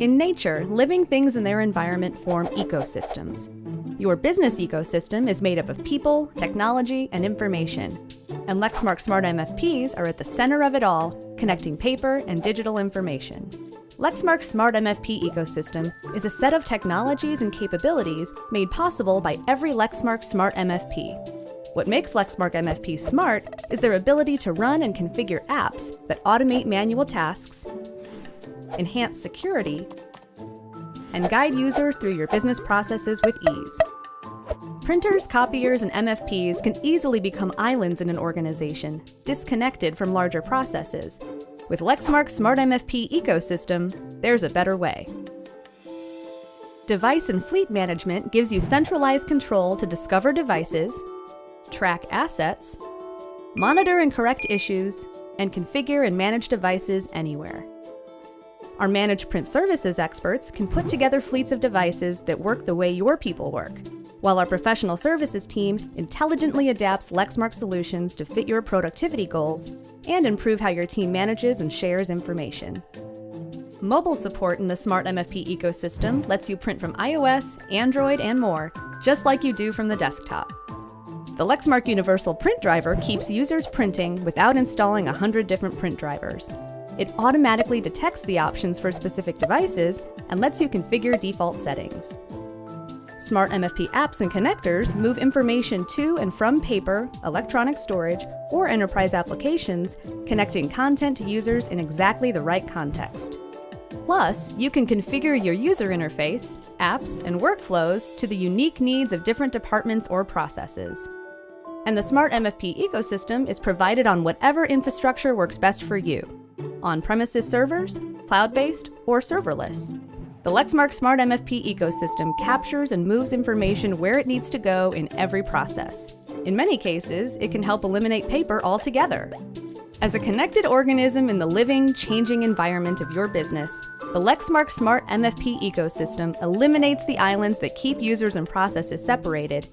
In nature, living things and their environment form ecosystems. Your business ecosystem is made up of people, technology, and information. And Lexmark Smart MFPs are at the center of it all, connecting paper and digital information. Lexmark's Smart MFP ecosystem is a set of technologies and capabilities made possible by every Lexmark Smart MFP. What makes Lexmark MFP smart is their ability to run and configure apps that automate manual tasks, enhance security, and guide users through your business processes with ease. Printers, copiers, and MFPs can easily become islands in an organization, disconnected from larger processes. With Lexmark's Smart MFP ecosystem, there's a better way. Device and fleet management gives you centralized control to discover devices, track assets, monitor and correct issues, and configure and manage devices anywhere. Our Managed Print Services experts can put together fleets of devices that work the way your people work, while our professional services team intelligently adapts Lexmark solutions to fit your productivity goals and improve how your team manages and shares information. Mobile support in the Smart MFP ecosystem lets you print from iOS, Android, and more, just like you do from the desktop. The Lexmark Universal Print Driver keeps users printing without installing 100 different print drivers. It automatically detects the options for specific devices and lets you configure default settings. Smart MFP apps and connectors move information to and from paper, electronic storage, or enterprise applications, connecting content to users in exactly the right context. Plus, you can configure your user interface, apps, and workflows to the unique needs of different departments or processes. And the Smart MFP ecosystem is provided on whatever infrastructure works best for you: on-premises servers, cloud-based, or serverless. The Lexmark Smart MFP ecosystem captures and moves information where it needs to go in every process. In many cases, it can help eliminate paper altogether. As a connected organism in the living, changing environment of your business, the Lexmark Smart MFP ecosystem eliminates the islands that keep users and processes separated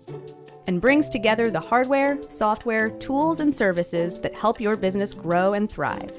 and brings together the hardware, software, tools, and services that help your business grow and thrive.